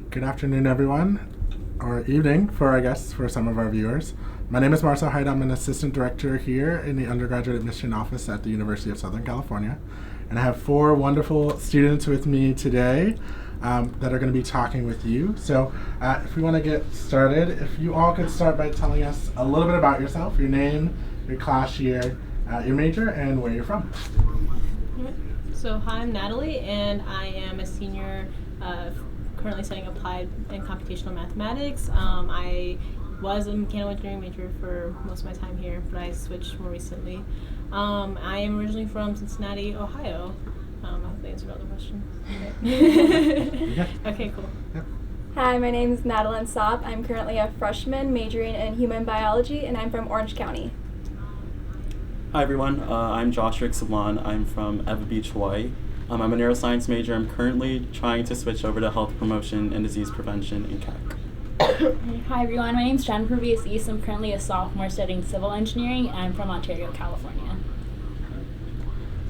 Good afternoon, everyone, or evening for some of our viewers. My name is Marcel Hyde. I'm an assistant director here in the undergraduate admission office at the University of Southern California. And I have 4 wonderful students with me today that are going to be talking with you. So if we want to get started, if you all could start by telling us a little bit about yourself, your name, your class year, your major, and where you're from. So hi, I'm Natalie, and I am a senior currently studying applied and computational mathematics. I was a mechanical engineering major for most of my time here, but I switched more recently. I am originally from Cincinnati, Ohio. I hope they answered all the questions. Okay, cool. Yep. Hi, my name is Madeline Saab. I'm currently a freshman majoring in human biology, and I'm from Orange County. Hi everyone, I'm Josh Rick Sablan. I'm from Eva Beach, Hawaii. I'm a neuroscience major. I'm currently trying to switch over to health promotion and disease prevention in CAC. Hi everyone, my name is Jennifer East. I'm currently a sophomore studying civil engineering, and I'm from Ontario, California.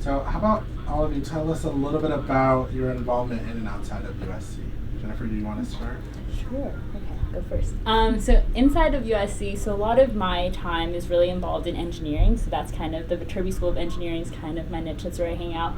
So how about all of you tell us a little bit about your involvement in and outside of USC. Jennifer, do you want to start? Sure. Okay, go first. So inside of USC, so a lot of my time is really involved in engineering. So that's kind of the Viterbi School of Engineering is kind of my niche. That's where I hang out.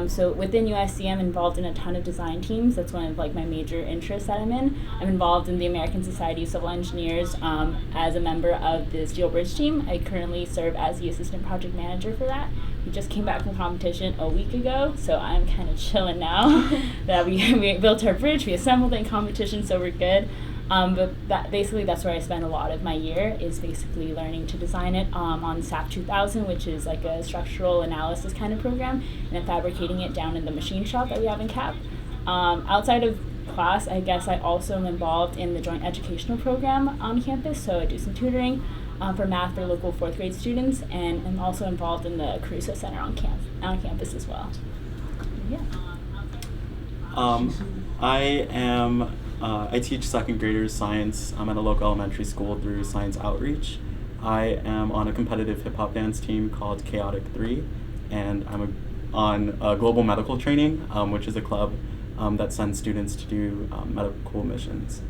So within USC, I'm involved in a ton of design teams. That's one of like my major interests that I'm in. I'm involved in the American Society of Civil Engineers as a member of the Steel Bridge team. I currently serve as the assistant project manager for that. We just came back from competition a week ago, so I'm kind of chilling now. That we built our bridge, we assembled it in competition, so we're good. But that's where I spend a lot of my year, is basically learning to design it on SAP 2000, which is like a structural analysis kind of program, and then fabricating it down in the machine shop that we have in CAP. Outside of class, I guess I also am involved in the joint educational program on campus, so I do some tutoring for math for local 4th grade students, and I'm also involved in the Caruso Center on campus as well. Yeah. I teach second graders science at a local elementary school through Science Outreach. I am on a competitive hip hop dance team called Chaotic 3, and I'm on Global Medical Training, which is a club that sends students to do medical missions.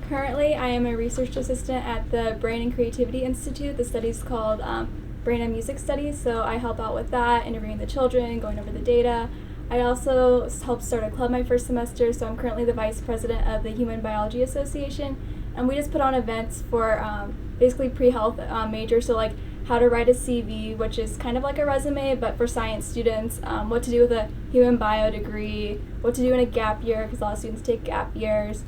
Currently, I am a research assistant at the Brain and Creativity Institute. The study's called Brain and Music Studies, so I help out with that, interviewing the children, going over the data. I also helped start a club my first semester, so I'm currently the vice president of the Human Biology Association, and we just put on events for basically pre-health majors, so like how to write a CV, which is kind of like a resume, but for science students, what to do with a human bio degree, what to do in a gap year, because a lot of students take gap years.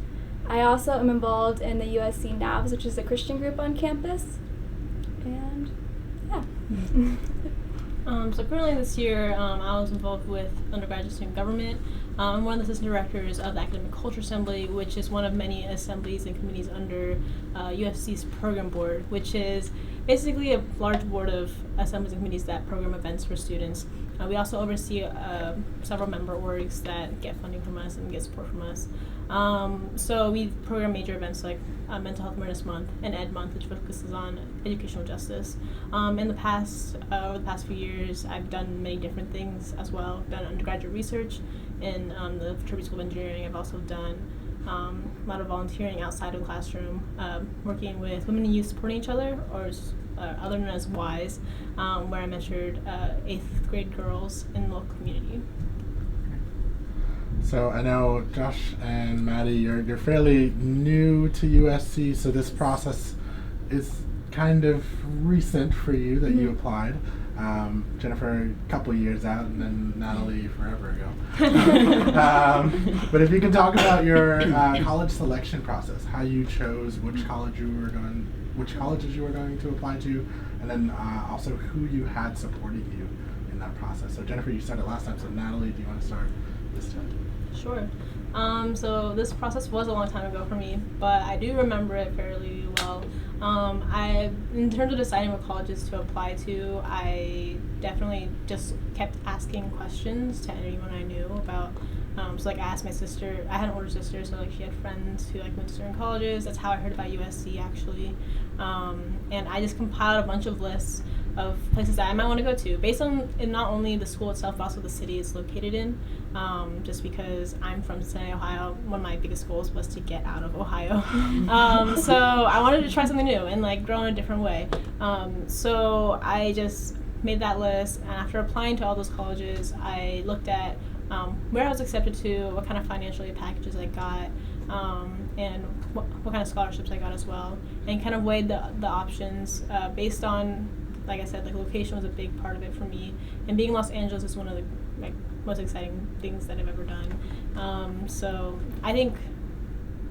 I also am involved in the USC NAVS, which is a Christian group on campus, and yeah. So currently this year, I was involved with undergraduate student government. I'm one of the assistant directors of the Academic Culture Assembly, which is one of many assemblies and committees under UFC's program board, which is basically a large board of assemblies and committees that program events for students. We also oversee several member orgs that get funding from us and get support from us. So we program major events like Mental Health Awareness Month and Ed Month, which focuses on educational justice. Over the past few years, I've done many different things as well. I've done undergraduate research in the Trojan School of Engineering. I've also done a lot of volunteering outside of the classroom, working with women and youth supporting each other, or other known as WISE, where I mentored 8th grade girls in the local community. So I know Josh and Maddie, you're fairly new to USC, so this process is kind of recent for you that you applied. Jennifer, a couple of years out, and then Natalie forever ago. But if you can talk about your college selection process, how you chose which colleges you were going to apply to, and then also who you had supporting you in that process. So Jennifer, you started last time, so Natalie, do you want to start this time? Sure. So this process was a long time ago for me, but I do remember it fairly well. In terms of deciding what colleges to apply to, I definitely just kept asking questions to anyone I knew about. So like I asked my sister, I had an older sister, so like she had friends who like went to certain colleges. That's how I heard about USC actually. And I just compiled a bunch of lists of places that I might want to go to based on not only the school itself, but also the city it's located in. just because I'm from Cincinnati, Ohio. One of my biggest goals was to get out of Ohio. So I wanted to try something new and like grow in a different way. So I just made that list, and after applying to all those colleges, I looked at where I was accepted to, what kind of financial aid packages I got, and what kind of scholarships I got as well, and kind of weighed the options based on, like I said, like location was a big part of it for me, and being in Los Angeles is one of the like most exciting things that I've ever done. So I think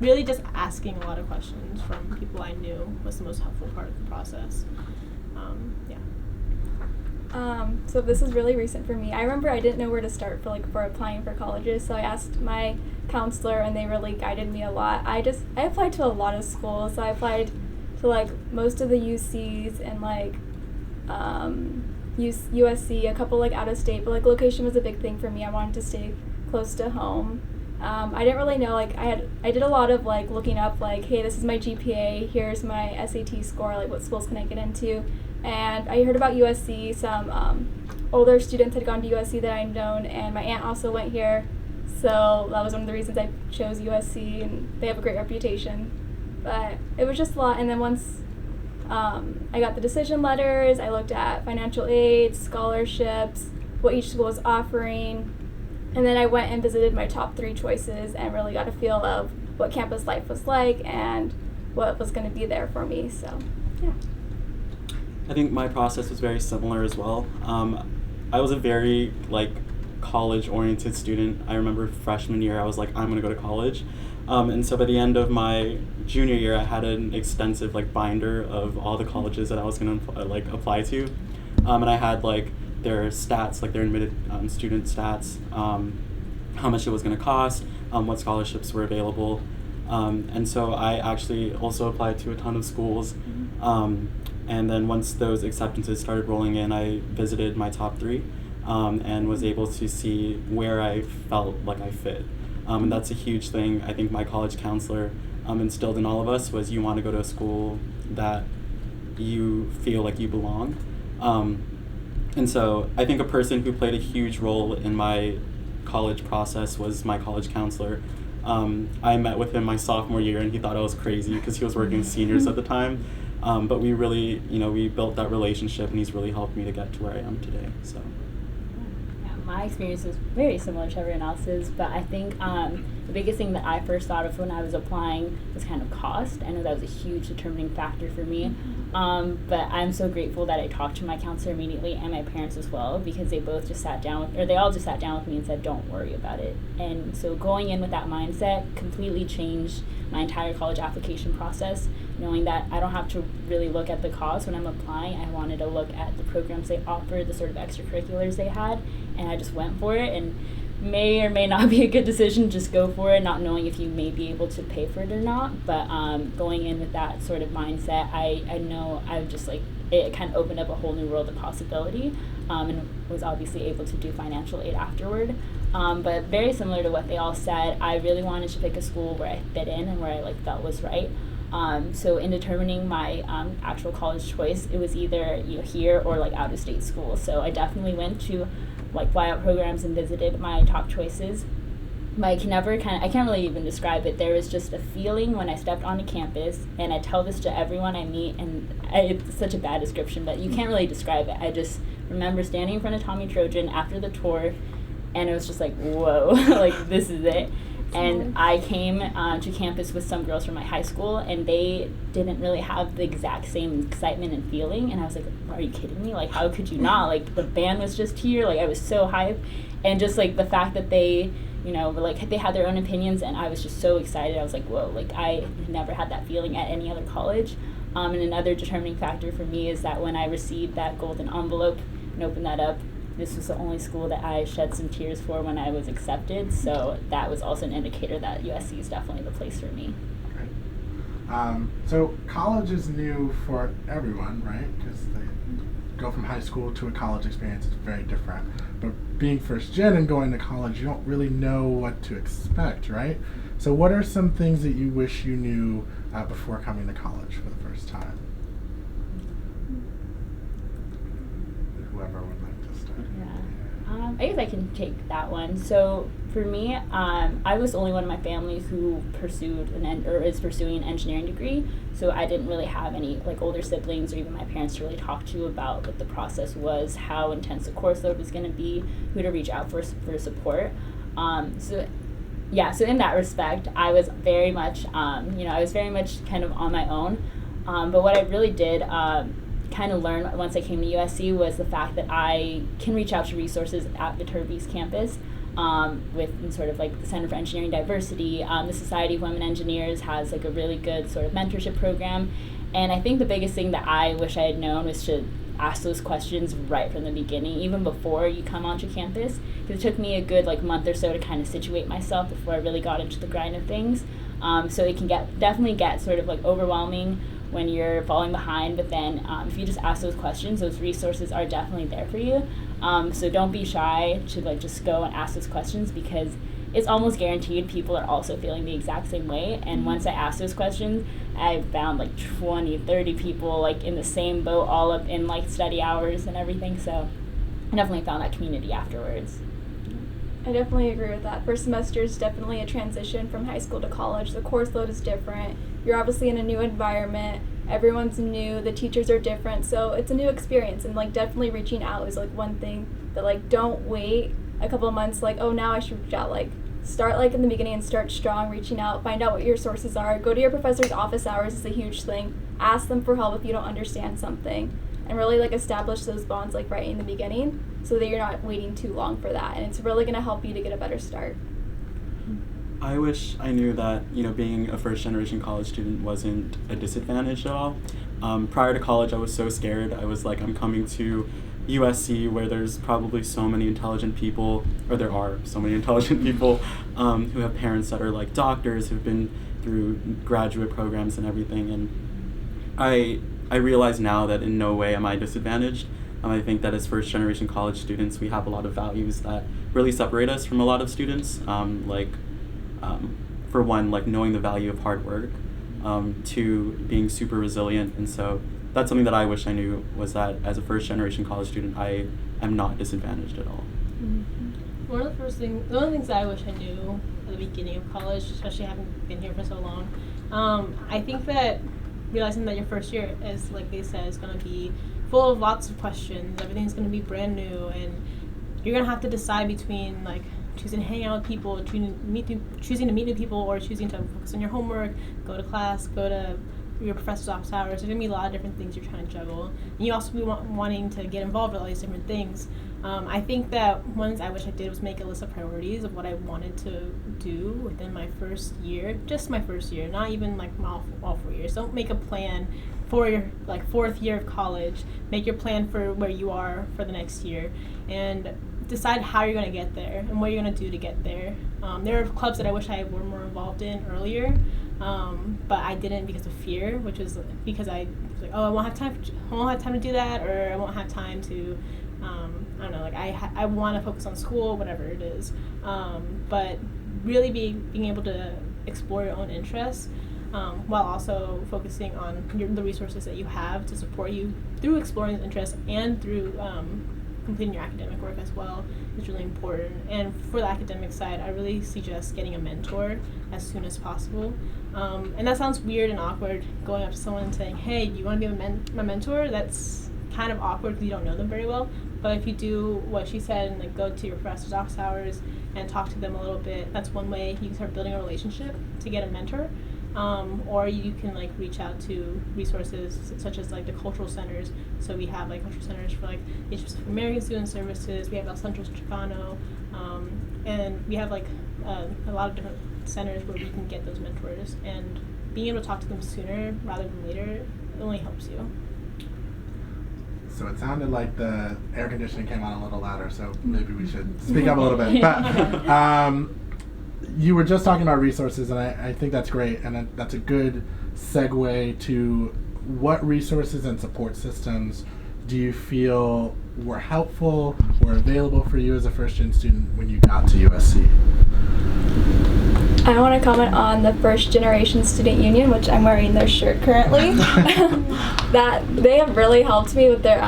really just asking a lot of questions from people I knew was the most helpful part of the process. So this is really recent for me. I remember I didn't know where to start for applying for colleges, so I asked my counselor, and they really guided me a lot. I applied to a lot of schools. So I applied to like most of the UCs and like USC, a couple like out of state, but like location was a big thing for me. I wanted to stay close to home. I didn't really know, like I did a lot of like looking up like, hey, this is my GPA, here's my SAT score, like what schools can I get into. And I heard about USC, some older students had gone to USC that I'd known, and my aunt also went here, so that was one of the reasons I chose USC, and they have a great reputation. But it was just a lot, and then once I got the decision letters, I looked at financial aid, scholarships, what each school was offering, and then I went and visited my top 3 choices and really got a feel of what campus life was like and what was going to be there for me, so yeah. I think my process was very similar as well. I was a very college-oriented student. I remember freshman year, I was like, I'm gonna go to college. And so by the end of my junior year, I had an extensive binder of all the colleges that I was gonna apply to. And I had their stats, their admitted student stats, how much it was gonna cost, what scholarships were available. And so I actually also applied to a ton of schools. And then once those acceptances started rolling in, I visited my top 3 and was able to see where I felt like I fit. And that's a huge thing I think my college counselor instilled in all of us, was you want to go to a school that you feel like you belong. And so I think a person who played a huge role in my college process was my college counselor. I met with him my sophomore year, and he thought I was crazy because he was working with seniors at the time. But we really, we built that relationship, and he's really helped me to get to where I am today. So. Yeah, my experience is very similar to everyone else's, but I think the biggest thing that I first thought of when I was applying was kind of cost. I know that was a huge determining factor for me, but I'm so grateful that I talked to my counselor immediately and my parents as well, because they all just sat down with me and said, don't worry about it. And so going in with that mindset completely changed my entire college application process, knowing that I don't have to really look at the cost when I'm applying. I wanted to look at the programs they offered, the sort of extracurriculars they had, and I just went for it. And may or may not be a good decision, just go for it, not knowing if you may be able to pay for it or not. But going in with that sort of mindset, I know I just it kind of opened up a whole new world of possibility, and was obviously able to do financial aid afterward. But very similar to what they all said, I really wanted to pick a school where I fit in and where I felt was right. So in determining my actual college choice, it was either here or out of state school. So I definitely went to flyout programs and visited my top choices. But I can't really even describe it. There was just a feeling when I stepped onto campus, and I tell this to everyone I meet, and it's such a bad description, but you can't really describe it. I just remember standing in front of Tommy Trojan after the tour, and it was just whoa, this is it. And I came to campus with some girls from my high school, and they didn't really have the exact same excitement and feeling. And I was like, are you kidding me? how could you not? The band was just here. I was so hyped. And just the fact that they, were they had their own opinions, and I was just so excited. I was like, whoa, I never had that feeling at any other college. And another determining factor for me is that when I received that golden envelope and opened that up, this was the only school that I shed some tears for when I was accepted, so that was also an indicator that USC is definitely the place for me. Great. So college is new for everyone, right? Because they go from high school to a college experience is very different. But being first gen and going to college, you don't really know what to expect, right? So what are some things that you wish you knew before coming to college for the first time? Whoever would like to start. Yeah. I guess I can take that one. So for me, I was the only one in my family who pursued or is pursuing an engineering degree. So I didn't really have any like older siblings or even my parents to really talk to about what the process was, how intense the course load was going to be, who to reach out for support. So in that respect, I was very much, I was very much kind of on my own. But what I really did kind of learn once I came to USC was the fact that I can reach out to resources at Viterbi's campus with sort of like the Center for Engineering Diversity. The Society of Women Engineers has like a really good sort of mentorship program. And I think the biggest thing that I wish I had known was to ask those questions right from the beginning, even before you come onto campus. Because it took me a good like month or so to kind of situate myself before I really got into the grind of things. So it can definitely get sort of like overwhelming when you're falling behind, but then if you just ask those questions, those resources are definitely there for you. So don't be shy to like just go and ask those questions, because it's almost guaranteed people are also feeling the exact same way. And once I asked those questions, I found like 20, 30 people like in the same boat, all up in like study hours and everything. So I definitely found that community afterwards. I definitely agree with that. First semester is definitely a transition from high school to college. The course load is different. You're obviously in a new environment. Everyone's new. The teachers are different. So it's a new experience. And like definitely reaching out is like one thing that like don't wait a couple of months like, oh, now I should reach out. Like start like in the beginning and start strong, reaching out, find out what your sources are. Go to your professor's office hours is a huge thing. Ask them for help if you don't understand something. And really like establish those bonds like right in the beginning so that you're not waiting too long for that. And it's really going to help you to get a better start. I wish I knew that, being a first-generation college student wasn't a disadvantage at all. Prior to college, I was so scared. I was like, I'm coming to USC where there's probably so many intelligent people, or there are so many intelligent people who have parents that are like doctors, who've been through graduate programs and everything. And I realize now that in no way am I disadvantaged. I think that as first-generation college students, we have a lot of values that really separate us from a lot of students. For one, like knowing the value of hard work, two, being super resilient. And so that's something that I wish I knew, was that as a first-generation college student, I am not disadvantaged at all. Mm-hmm. One of the things that I wish I knew at the beginning of college, especially having been here for so long, I think that realizing that your first year, is like they said, is going to be full of lots of questions. Everything's going to be brand new, and you're going to have to decide between like choosing to hang out with people, choosing to meet new people, or choosing to focus on your homework, go to class, go to your professor's office hours. There's going to be a lot of different things you're trying to juggle. And you also be wanting to get involved with all these different things. I think that one thing I wish I did was make a list of priorities of what I wanted to do within my first year, just my first year, not even like all 4 years. Don't make a plan for your like fourth year of college. Make your plan for where you are for the next year, and decide how you're going to get there and what you're going to do to get there. There are clubs that I wish I were more involved in earlier, but I didn't because of fear, which was because I was like, oh, I won't have time to do that, or I won't have time to, I don't know, like I want to focus on school, whatever it is. But really being able to explore your own interests, while also focusing on the resources that you have to support you through exploring those interests and through completing your academic work as well is really important. And for the academic side, I really suggest getting a mentor as soon as possible. And that sounds weird and awkward, going up to someone and saying, hey, do you want to be my mentor? That's kind of awkward because you don't know them very well. But if you do what she said and like go to your professor's office hours and talk to them a little bit, that's one way you can start building a relationship to get a mentor. Or you can like reach out to resources such as like the cultural centers. So we have like cultural centers for like the Institute of American Student Services. We have El Centro Chicano, and we have like a lot of different centers where we can get those mentors. And being able to talk to them sooner rather than later only helps you. So it sounded like the air conditioning came on a little louder, so maybe we should speak up a little bit. But you were just talking about resources, and I think that's great, and that's a good segue to what resources and support systems do you feel were helpful or available for you as a first-gen student when you got to USC? I want to comment on the First Generation Student Union, which I'm wearing their shirt currently. That they have really helped me with their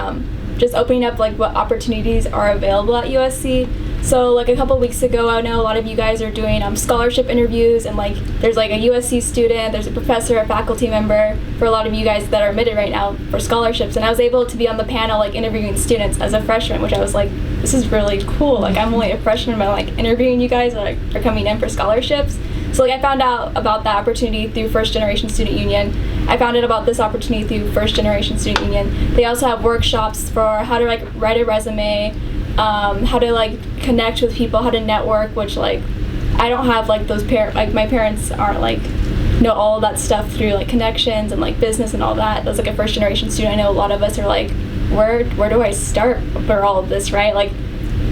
just opening up like what opportunities are available at USC. So like a couple weeks ago, I know a lot of you guys are doing scholarship interviews, and like there's like a USC student, there's a professor, a faculty member for a lot of you guys that are admitted right now for scholarships. And I was able to be on the panel like interviewing students as a freshman, which I was like, this is really cool. Like I'm only a freshman, but like interviewing you guys that are coming in for scholarships. So like I found out about that opportunity through First Generation Student Union. I found out about this opportunity through First Generation Student Union. They also have workshops for how to like write a resume, how to like connect with people, how to network, which like I don't have like those like my parents aren't like know all of that stuff through like connections and like business and all that. As like a first generation student, I know a lot of us are like, where do I start for all of this, right? Like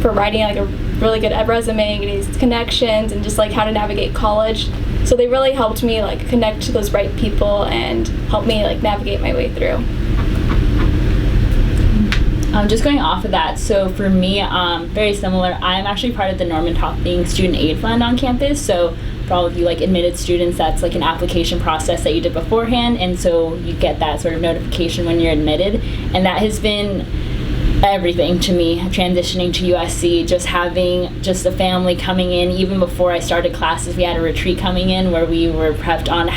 for writing like a really good resume, getting these connections, and just like how to navigate college. So they really helped me like connect to those right people and help me like navigate my way through. Just going off of that, so for me, very similar. I'm actually part of the Norman Topping Student Aid Fund on campus. So for all of you like admitted students, that's like an application process that you did beforehand, and so you get that sort of notification when you're admitted. And that has been everything to me, transitioning to USC, just having just a family coming in. Even before I started classes, we had a retreat coming in where we were prepped on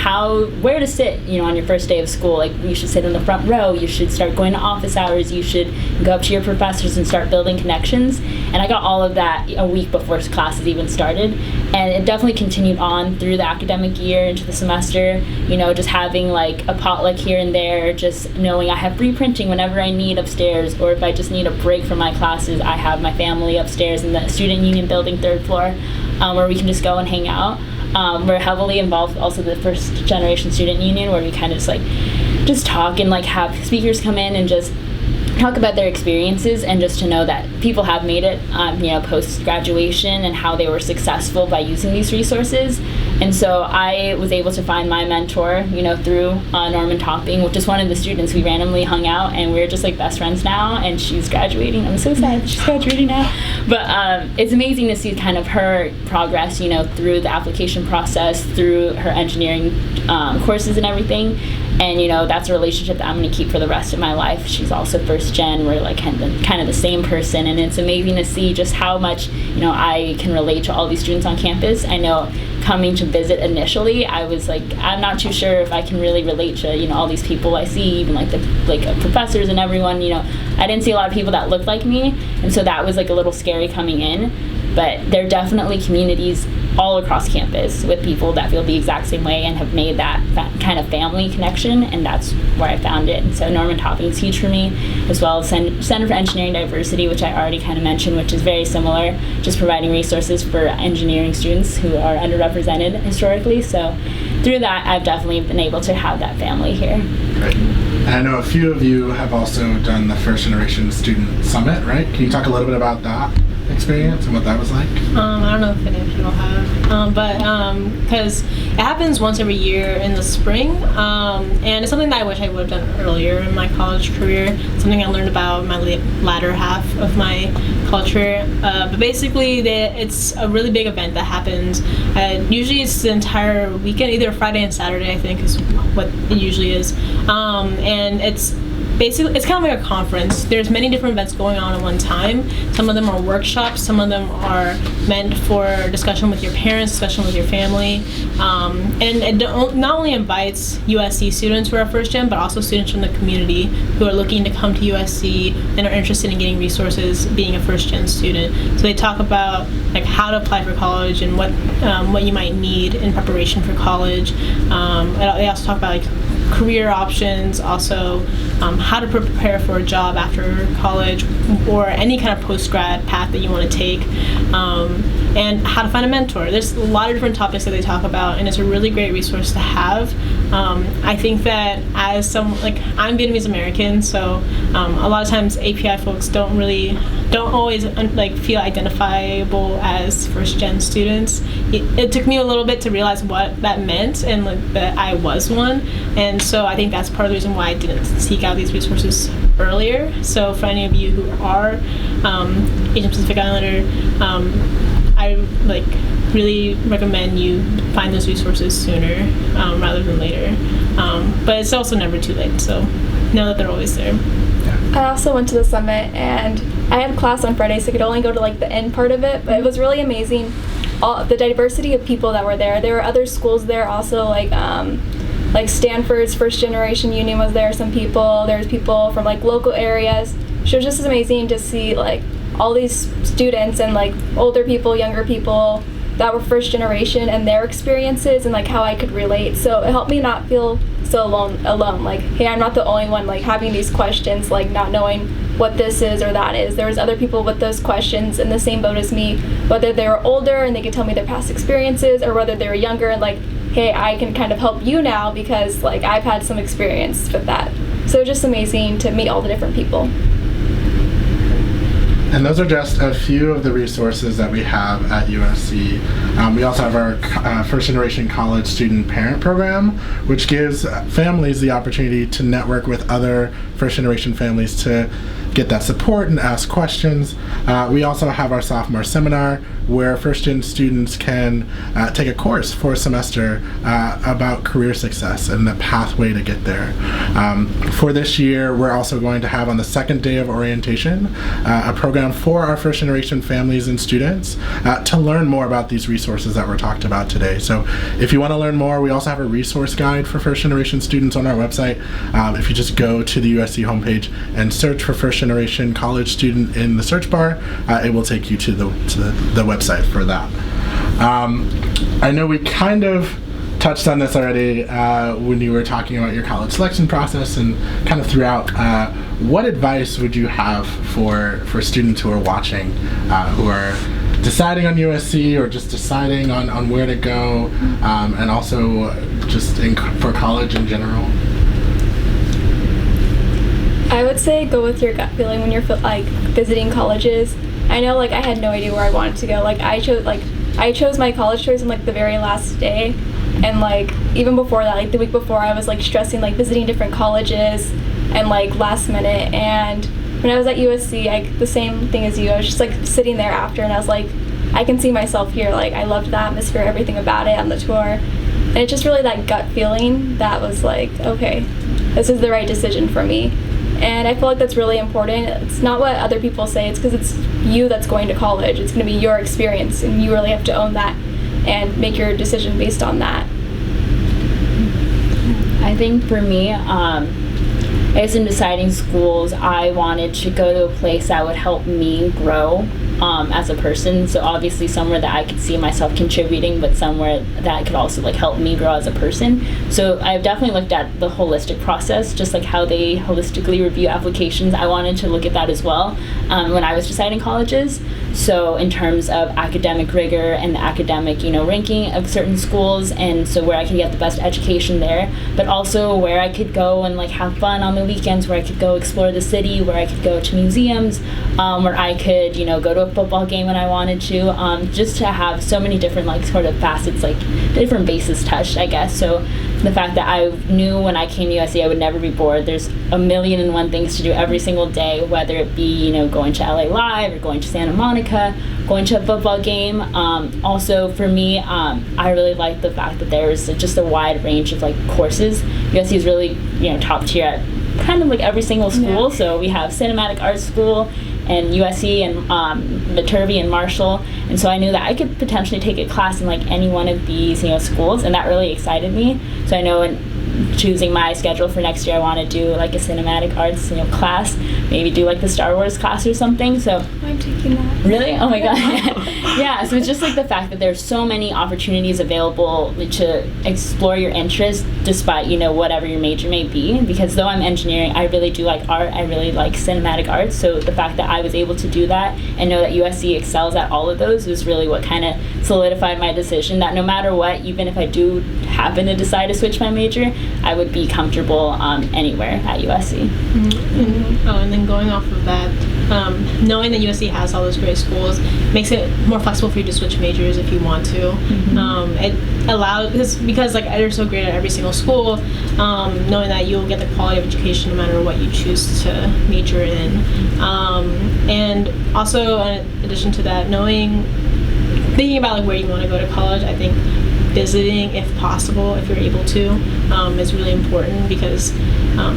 where to sit, on your first day of school. Like, you should sit in the front row, you should start going to office hours, you should go up to your professors and start building connections. And I got all of that a week before classes even started. And it definitely continued on through the academic year into the semester, just having like a potluck here and there, just knowing I have free printing whenever I need upstairs, or if I just need a break from my classes, I have my family upstairs in the Student Union building, 3rd floor, where we can just go and hang out. We're heavily involved also the First Generation Student Union, where we kind of just talk and like have speakers come in and just talk about their experiences, and just to know that people have made it, post graduation, and how they were successful by using these resources. And so I was able to find my mentor, through Norman Topping, which is one of the students. We randomly hung out, and we're just like best friends now. And she's graduating. I'm so sad that she's graduating now. But it's amazing to see kind of her progress, through the application process, through her engineering courses and everything. And that's a relationship that I'm going to keep for the rest of my life. She's also first gen. We're like kind of the same person, and it's amazing to see just how much I can relate to all these students on campus. I know coming to visit initially, I was like, I'm not too sure if I can really relate to all these people I see, even like the professors and everyone. I didn't see a lot of people that looked like me, and so that was like a little scary coming in. But there are definitely communities all across campus with people that feel the exact same way and have made that kind of family connection, and that's where I found it. And so Norman Topping is huge for me, as well as Center for Engineering Diversity, which I already kind of mentioned, which is very similar, just providing resources for engineering students who are underrepresented historically. So through that, I've definitely been able to have that family here. Great. And I know a few of you have also done the First Generation Student Summit, right? Can you talk a little bit about that experience and what that was like? I don't know if any of people have, but because it happens once every year in the spring, and it's something that I wish I would have done earlier in my college career, something I learned about in my latter half of my college career. But basically, it's a really big event that happens. Usually it's the entire weekend, either Friday and Saturday, I think is what it usually is, and it's kind of like a conference. There's many different events going on at one time. Some of them are workshops, some of them are meant for discussion with your parents, discussion with your family, and it not only invites USC students who are first gen, but also students from the community who are looking to come to USC and are interested in getting resources being a first gen student. So they talk about like how to apply for college and what you might need in preparation for college. They also talk about like career options, also how to prepare for a job after college or any kind of post-grad path that you want to take, and how to find a mentor. There's a lot of different topics that they talk about, and it's a really great resource to have. I think that as I'm Vietnamese American, so a lot of times API folks don't always feel identifiable as first gen students. It took me a little bit to realize what that meant and that I was one, and so I think that's part of the reason why I didn't seek out these resources earlier. So for any of you who are Asian Pacific Islander, I really recommend you find those resources sooner rather than later. but it's also never too late. So know that they're always there. I also went to the summit, and I had class on Friday, so I could only go to like the end part of it, but it was really amazing. All the diversity of people that were there. There were other schools there also, like Stanford's First Generation Union was there, some people. There's people from like local areas. So it was just amazing to see like all these students and like older people, younger people that were first generation and their experiences and like how I could relate. So it helped me not feel so alone. Like, hey, I'm not the only one like having these questions, like not knowing what this is or that is. There was other people with those questions in the same boat as me, whether they were older and they could tell me their past experiences, or whether they were younger and like, hey, I can kind of help you now because like I've had some experience with that. So just amazing to meet all the different people. And those are just a few of the resources that we have at USC. We also have our First Generation College Student Parent Program, which gives families the opportunity to network with other First Generation families to get that support and ask questions. We also have our sophomore seminar where first-gen students can take a course for a semester about career success and the pathway to get there. For this year, we're also going to have on the second day of orientation a program for our first-generation families and students to learn more about these resources that were talked about today. So if you want to learn more, we also have a resource guide for first-generation students on our website. If you just go to the USC homepage and search for first-generation college student in the search bar, it will take you to the website for that. I know we kind of touched on this already when you were talking about your college selection process and kind of throughout. What advice would you have for students who are watching, who are deciding on USC or just deciding on where to go, and also just for college in general? I would say go with your gut feeling when you're like visiting colleges. I know like I had no idea where I wanted to go. Like I chose my college choice on like the very last day, and like even before that, like the week before, I was like stressing like visiting different colleges and like last minute. And when I was at USC, the same thing as you, I was just like sitting there after, and I was like, I can see myself here. Like I loved the atmosphere, everything about it on the tour, and it's just really that gut feeling that was like, okay, this is the right decision for me. And I feel like that's really important. It's not what other people say, it's because it's you that's going to college. It's going to be your experience, and you really have to own that and make your decision based on that. I think for me, I guess in deciding schools, I wanted to go to a place that would help me grow as a person. So obviously somewhere that I could see myself contributing, but somewhere that could also like help me grow as a person. So I've definitely looked at the holistic process, just like how they holistically review applications. I wanted to look at that as well when I was deciding colleges. So in terms of academic rigor and the academic, ranking of certain schools, and so where I could get the best education there, but also where I could go and like have fun on the weekends, where I could go explore the city, where I could go to museums, where I could, go to a football game when I wanted to, just to have so many different like sort of facets, like different bases touched, I guess. So the fact that I knew when I came to USC I would never be bored. There's a million and one things to do every single day, whether it be, going to LA Live or going to Santa Monica, going to a football game. Also for me, I really like the fact that there's just a wide range of like courses. USC is really, top tier at kind of like every single school. Yeah. So we have Cinematic Arts School and USC and Viterbi and Marshall, and so I knew that I could potentially take a class in like any one of these schools, and that really excited me. So I know in choosing my schedule for next year, I want to do like a cinematic arts class, maybe do like the Star Wars class or something. So I'm taking that. Really? Oh my god. Yeah, so it's just like the fact that there's so many opportunities available to explore your interests despite whatever your major may be, because though I'm engineering, I really do like art, I really like cinematic arts. So the fact that I was able to do that and know that USC excels at all of those was really what kind of solidified my decision that no matter what, even if I do happen to decide to switch my major, I would be comfortable anywhere at USC. Mm-hmm. And then going off of that, knowing that USC has all those great schools makes it more flexible for you to switch majors if you want to. Mm-hmm. It allows, because like they're so great at every single school, knowing that you'll get the quality of education no matter what you choose to major in. And also in addition to that, thinking about like where you want to go to college, I think visiting if possible, if you're able to, is really important, because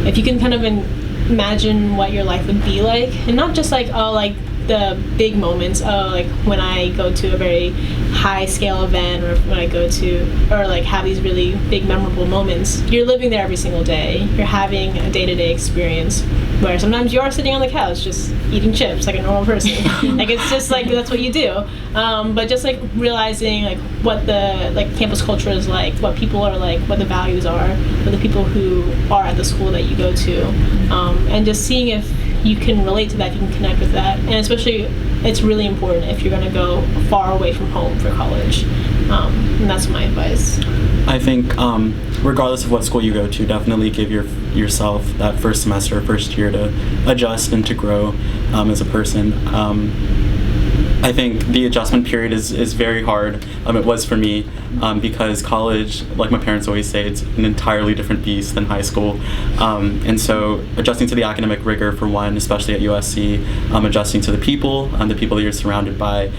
if you can kind of imagine what your life would be like, and not just like, oh, like the big moments, oh, like when I go to a very high scale event, or when I go to, or like have these really big memorable moments. You're living there every single day. You're having a day-to-day experience where sometimes you are sitting on the couch just eating chips like a normal person. Like, it's just like, that's what you do. But just like realizing like what the like campus culture is like, what people are like, what the values are for the people who are at the school that you go to, and just seeing if you can relate to that, you can connect with that. And especially, it's really important if you're going to go far away from home for college. And that's my advice. I think regardless of what school you go to, definitely give yourself that first semester, first year to adjust and to grow as a person. I think the adjustment period is very hard. It was for me, because college, like my parents always say, it's an entirely different beast than high school. And so adjusting to the academic rigor, for one, especially at USC, adjusting to the people that you're surrounded by,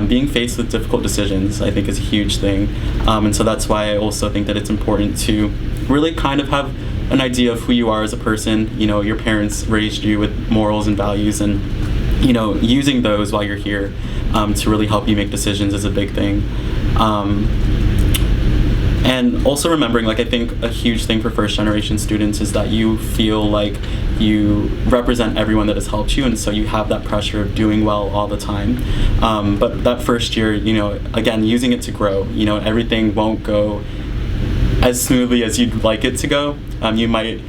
being faced with difficult decisions, I think is a huge thing. And so that's why I also think that it's important to really kind of have an idea of who you are as a person. You know, your parents raised you with morals and values, and you know, using those while you're here to really help you make decisions is a big thing. And also remembering, like, I think a huge thing for first generation students is that you feel like you represent everyone that has helped you, and so you have that pressure of doing well all the time. But that first year, you know, again, using it to grow, you know, everything won't go as smoothly as you'd like it to go. You might,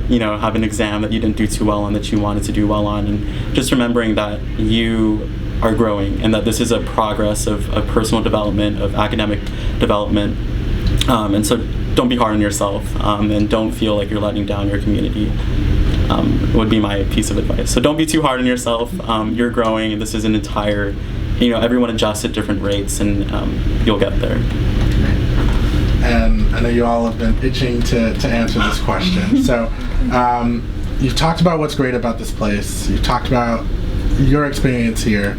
you know, have an exam that you didn't do too well on that you wanted to do well on, and just remembering that you are growing and that this is a progress of personal development, of academic development, and so don't be hard on yourself, and don't feel like you're letting down your community, would be my piece of advice. So don't be too hard on yourself. You're growing, and this is an entire, you know, everyone adjusts at different rates, and you'll get there. And I know you all have been itching to answer this question. So you've talked about what's great about this place. You've talked about your experience here.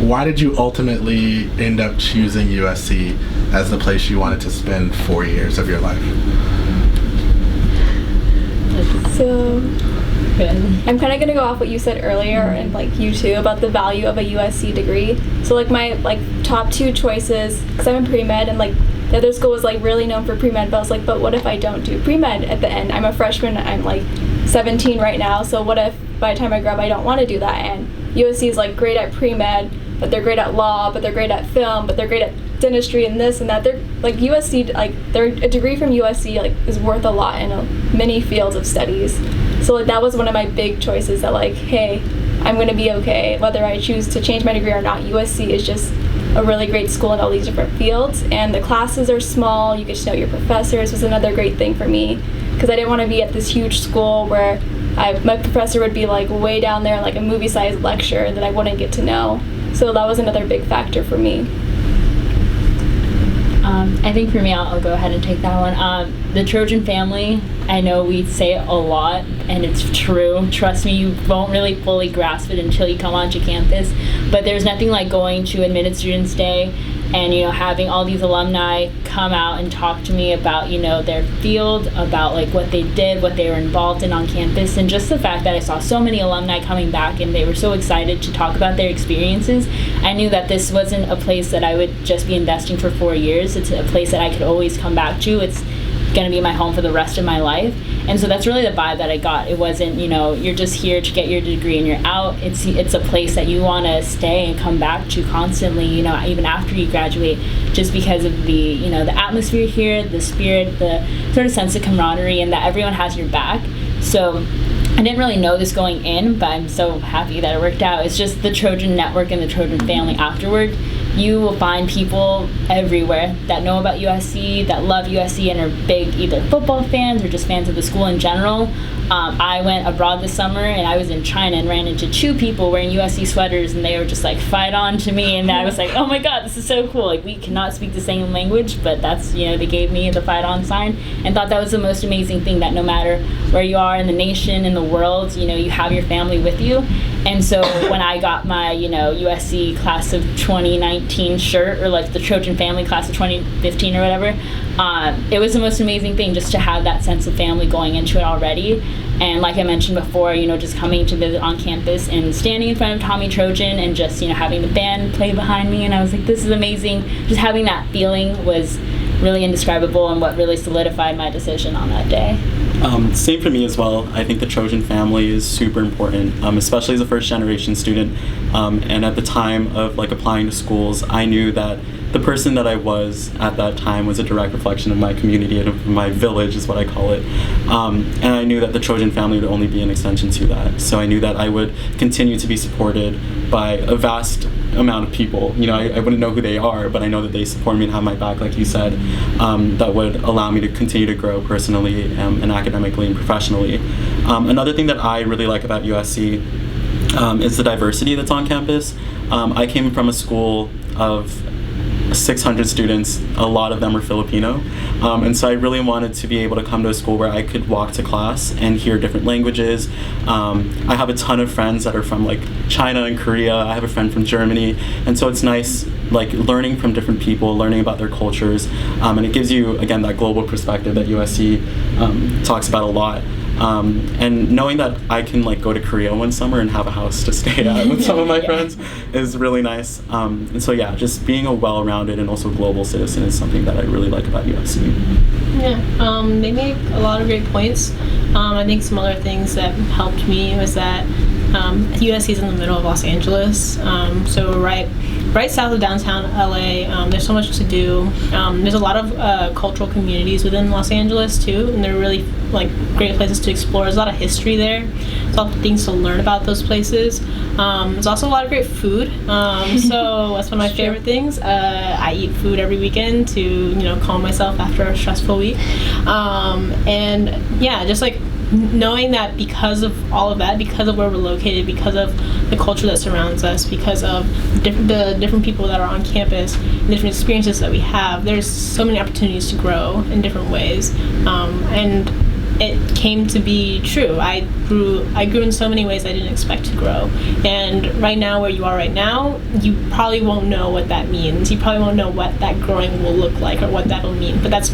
Why did you ultimately end up choosing USC as the place you wanted to spend 4 years of your life? So I'm kind of going to go off what you said earlier, and like you too, about the value of a USC degree. So like my top two choices, because I'm in pre-med, and like the other school was like really known for pre-med, but I was like, but what if I don't do pre-med at the end? I'm a freshman, I'm like 17 right now, so what if by the time I grow up I don't want to do that? And USC is like great at pre-med, but they're great at law, but they're great at film, but they're great at dentistry and this and that. They're like USC, like a degree from USC like is worth a lot in many fields of studies. So like that was one of my big choices, that like, hey, I'm going to be okay whether I choose to change my degree or not. USC is just a really great school in all these different fields, and the classes are small. You get to know your professors was another great thing for me, because I didn't want to be at this huge school where my professor would be like way down there, like a movie-sized lecture that I wouldn't get to know. So that was another big factor for me. I think for me, I'll go ahead and take that one. The Trojan family, I know we say it a lot, and it's true. Trust me, you won't really fully grasp it until you come onto campus. But there's nothing like going to Admitted Students Day and, you know, having all these alumni come out and talk to me about, you know, their field, about like what they did, what they were involved in on campus, and just the fact that I saw so many alumni coming back and they were so excited to talk about their experiences. I knew that this wasn't a place that I would just be investing for 4 years. It's a place that I could always come back to. It's going to be my home for the rest of my life. And so that's really the vibe that I got. It wasn't, you know, you're just here to get your degree and you're out. It's a place that you want to stay and come back to constantly, you know, even after you graduate, just because of the, you know, the atmosphere here, the spirit, the sort of sense of camaraderie, and that everyone has your back. So I didn't really know this going in, but I'm so happy that it worked out. It's just the Trojan network and the Trojan family afterward. You will find people everywhere that know about USC, that love USC, and are big either football fans or just fans of the school in general. I went abroad this summer, and I was in China and ran into 2 people wearing USC sweaters, and they were just like, fight on to me, and I was like, oh my god, this is so cool. Like, we cannot speak the same language, but that's, you know, they gave me the fight on sign, and thought that was the most amazing thing, that no matter where you are in the nation, in the world, you know, you have your family with you. And so when I got my, you know, USC class of 2019 2015 shirt, or like the Trojan family class of 2015 or whatever. It was the most amazing thing just to have that sense of family going into it already. And like I mentioned before, just coming to visit on campus and standing in front of Tommy Trojan and just, having the band play behind me, and I was like, this is amazing. Just having that feeling was really indescribable and what really solidified my decision on that day. Same for me as well. I think the Trojan family is super important, especially as a first-generation student. And at the time of applying to schools, I knew that the person that I was at that time was a direct reflection of my community and of my village, is what I call it. And I knew that the Trojan family would only be an extension to that. So I knew that I would continue to be supported by a vast amount of people. I wouldn't know who they are, but I know that they support me and have my back, like you said, that would allow me to continue to grow personally and academically and professionally. Another thing that I really like about USC is the diversity that's on campus. I came from a school of 600 students. A lot of them were Filipino, and so I really wanted to be able to come to a school where I could walk to class and hear different languages. I have a ton of friends that are from China and Korea. I have a friend from Germany, and so it's nice learning from different people, learning about their cultures, and it gives you again that global perspective that USC talks about a lot. And knowing that I can go to Korea one summer and have a house to stay at with some of my friends is really nice. And so yeah, just being a well-rounded and also global citizen is something that I really like about USC. Yeah, they make a lot of great points. I think some other things that helped me was that USC is in the middle of Los Angeles, so right south of downtown LA. There's so much to do. There's a lot of cultural communities within Los Angeles too, and they're really great places to explore. There's a lot of history there. There's a lot of things to learn about those places. There's also a lot of great food. So that's one of my favorite things. I eat food every weekend to calm myself after a stressful week. And yeah, just knowing that because of all of that, because of where we're located, because of the culture that surrounds us, because of the different people that are on campus, and different experiences that we have, there's so many opportunities to grow in different ways. And it came to be true. I grew in so many ways I didn't expect to grow. And right now, where you are right now, you probably won't know what that means. You probably won't know what that growing will look like or what that'll mean. But that's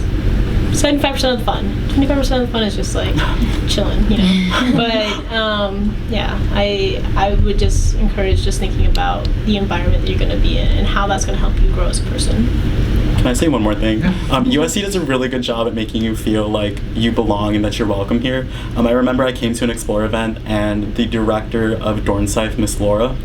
75% of the fun. 25% of the fun is just chilling, But yeah, I would just encourage just thinking about the environment that you're going to be in and how that's going to help you grow as a person. Can I say one more thing? USC does a really good job at making you feel like you belong and that you're welcome here. I remember I came to an Explore event, and the director of Dornsife, Miss Laura,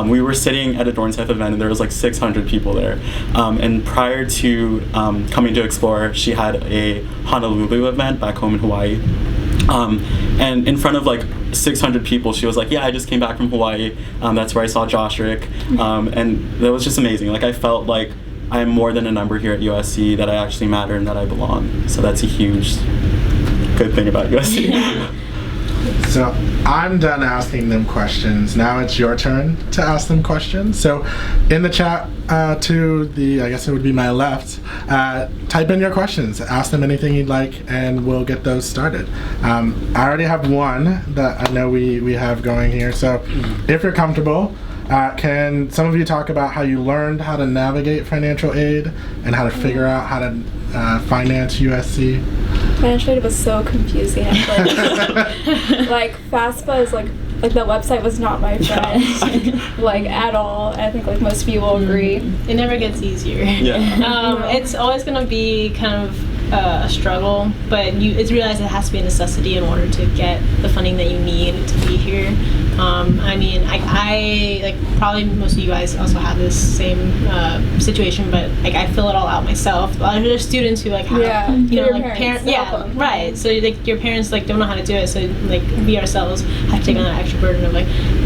we were sitting at a Dornsife event, and there was 600 people there. And prior to coming to Explore, she had a Honolulu event back home in Hawaii. And in front of 600 people, she was like, yeah, I just came back from Hawaii. That's where I saw Josh Rick. And that was just amazing. I felt like I'm more than a number here at USC, that I actually matter and that I belong. So that's a huge good thing about USC. So I'm done asking them questions. Now it's your turn to ask them questions. So in the chat to I guess it would be my left, type in your questions. Ask them anything you'd like, and we'll get those started. I already have one that I know we have going here. So if you're comfortable, can some of you talk about how you learned how to navigate financial aid and how to figure out how to finance USC? Financial aid was so confusing at first. FAFSA is the website was not my friend, at all. I think most of you will agree. It never gets easier. Yeah. It's always going to be kind of a struggle, but it's realized it has to be a necessity in order to get the funding that you need to be here. I probably most of you guys also have this same situation, but I fill it all out myself. There's students who have parents right. So your parents don't know how to do it, so we ourselves have to take on that extra burden of